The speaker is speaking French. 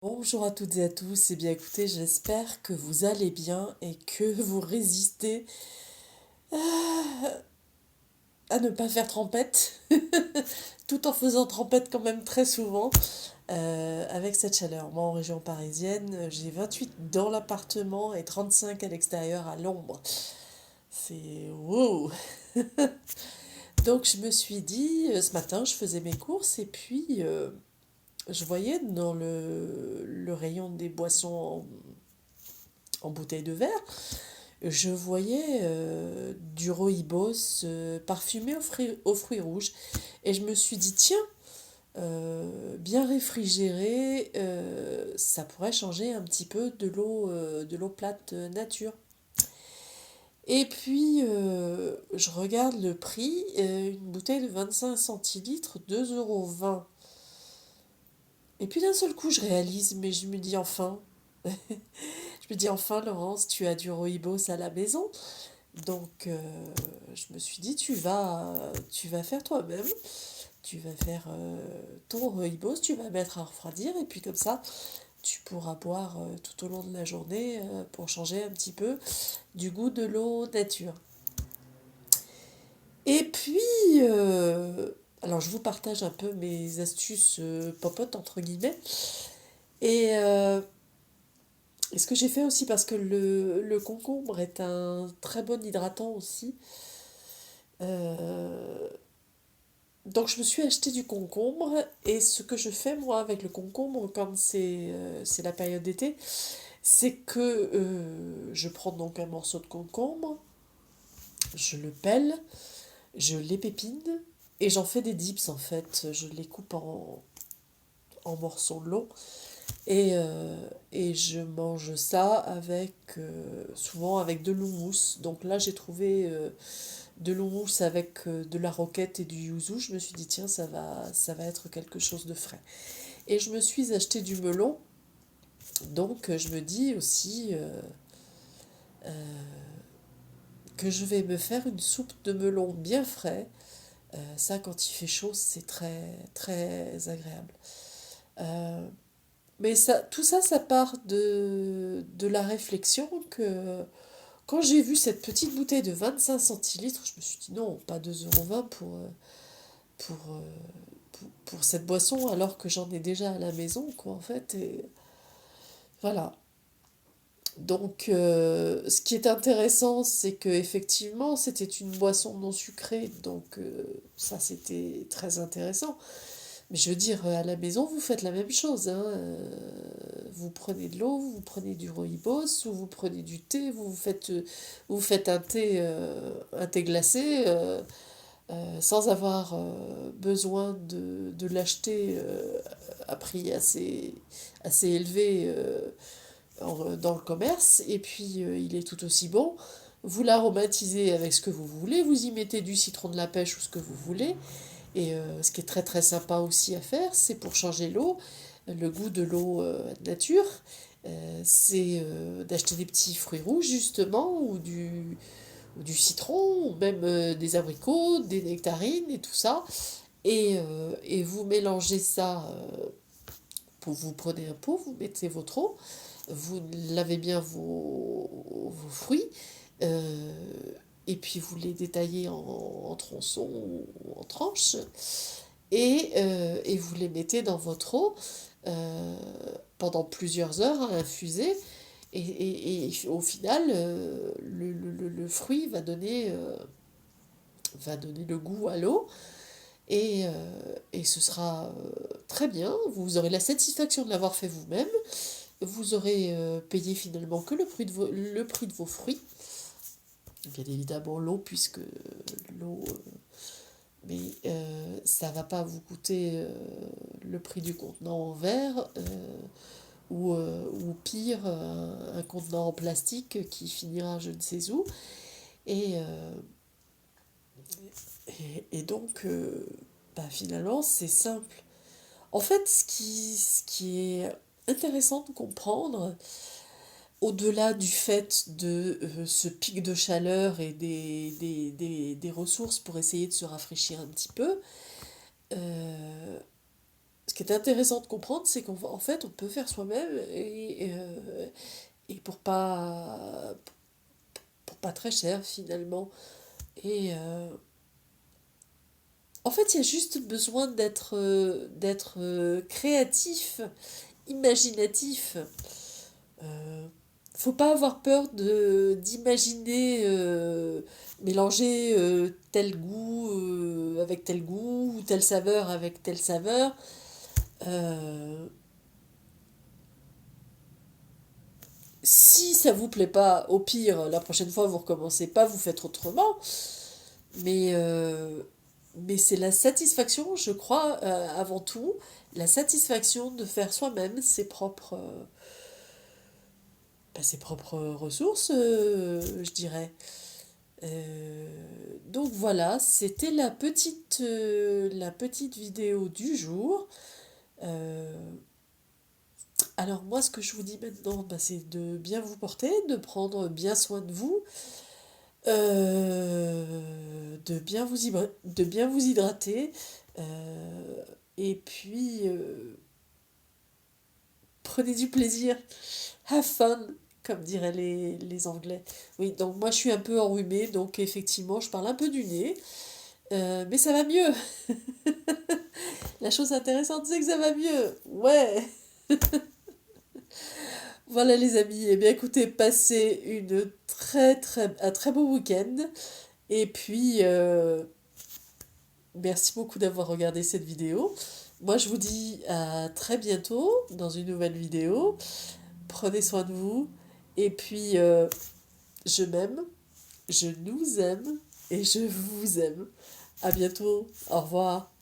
Bonjour à toutes et à tous, et bien écoutez, j'espère que vous allez bien et que vous résistez à ne pas faire trempette, tout en faisant trempette quand même très souvent, avec cette chaleur. Moi en région parisienne, j'ai 28 dans l'appartement et 35 à l'extérieur à l'ombre. C'est wow! Donc je me suis dit, ce matin je faisais mes courses et puis je voyais dans le rayon des boissons en bouteille de verre, je voyais du rooibos parfumé aux fruits rouges. Et je me suis dit, tiens, bien réfrigéré, ça pourrait changer un petit peu de l'eau plate nature. Et puis, je regarde le prix, une bouteille de 25 centilitres, 2,20 €. Et puis d'un seul coup, je réalise, mais je me dis enfin, je me dis enfin, Laurence, tu as du rooibos à la maison. Donc, je me suis dit, tu vas faire toi-même, tu vas faire ton rooibos, tu vas mettre à refroidir, et puis comme ça, tu pourras boire tout au long de la journée pour changer un petit peu du goût de l'eau nature. Et puis, alors je vous partage un peu mes astuces popotes, entre guillemets, et, et ce que j'ai fait aussi, parce que le concombre est un très bon hydratant aussi. Euh, Donc je me suis acheté du concombre et ce que je fais moi avec le concombre quand c'est la période d'été, c'est que je prends donc un morceau de concombre, je le pèle, je l'épépine et j'en fais des dips en fait. Je les coupe en morceaux longs et je mange ça avec souvent avec de l'houmous. Donc là j'ai trouvé de l'houmous avec de la roquette et du yuzu. Je me suis dit tiens ça va être quelque chose de frais. Et je me suis acheté du melon. Donc je me dis aussi que je vais me faire une soupe de melon bien frais. Ça, quand il fait chaud, c'est très, très agréable. Euh, mais ça, tout ça, ça part de la réflexion que quand j'ai vu cette petite bouteille de 25 centilitres, je me suis dit non, pas 2,20 € pour, euh, pour cette boisson, alors que j'en ai déjà à la maison, quoi, en fait. Et voilà. Donc, ce qui est intéressant, c'est que effectivement, c'était une boisson non sucrée, donc ça, c'était très intéressant. Mais je veux dire, à la maison, vous faites la même chose, hein. Vous prenez de l'eau, vous prenez du rooibos, ou vous prenez du thé, vous faites un thé glacé, sans avoir besoin de l'acheter à prix assez élevé. Dans le commerce, et puis il est tout aussi bon. Vous l'aromatisez avec ce que vous voulez, vous y mettez du citron de la pêche ou ce que vous voulez. Et ce qui est très très sympa aussi à faire, c'est pour changer l'eau, le goût de l'eau nature, c'est d'acheter des petits fruits rouges justement, ou du citron, ou même des abricots, des nectarines et tout ça. Et vous mélangez ça, vous prenez un pot, vous mettez votre eau, vous lavez bien vos fruits, euh, et puis vous les détaillez en tronçons ou en tranches, et vous les mettez dans votre eau euh, pendant plusieurs heures à infuser, et au final, le fruit va donner le goût à l'eau, et ce sera très bien, vous aurez la satisfaction de l'avoir fait vous-même. Vous aurez payé finalement que le prix de vos fruits. Bien évidemment l'eau, puisque l'eau... mais ça va pas vous coûter le prix du contenant en verre, ou pire, un contenant en plastique qui finira je ne sais où. Et, euh, et donc, bah, finalement, c'est simple. En fait, ce qui est intéressant de comprendre, au-delà du fait de ce pic de chaleur et des ressources pour essayer de se rafraîchir un petit peu, euh, ce qui est intéressant de comprendre, c'est qu'en fait, on peut faire soi-même et pour pas très cher finalement. Et en fait, il y a juste besoin d'être créatif, imaginatif. Euh, Faut pas avoir peur d'imaginer mélanger tel goût avec tel goût ou telle saveur avec telle saveur. Euh, Si ça vous plaît pas, au pire, la prochaine fois vous recommencez pas, vous faites autrement. Mais, euh, mais c'est la satisfaction, je crois, avant tout, la satisfaction de faire soi-même ses propres ressources, je dirais. Donc voilà, c'était la petite vidéo du jour. Euh, alors moi, ce que je vous dis maintenant, bah, c'est de bien vous porter, de prendre bien soin de vous, de bien vous hydrater, euh, et puis prenez du plaisir, have fun, comme diraient les Anglais. Oui, donc moi je suis un peu enrhumée, donc effectivement je parle un peu du nez, mais ça va mieux. La chose intéressante, c'est que ça va mieux. Ouais. Voilà les amis, eh bien écoutez, passez un très beau week-end. Et puis, merci beaucoup d'avoir regardé cette vidéo. Moi, je vous dis à très bientôt dans une nouvelle vidéo. Prenez soin de vous. Et puis, je m'aime, je nous aime et je vous aime. À bientôt. Au revoir.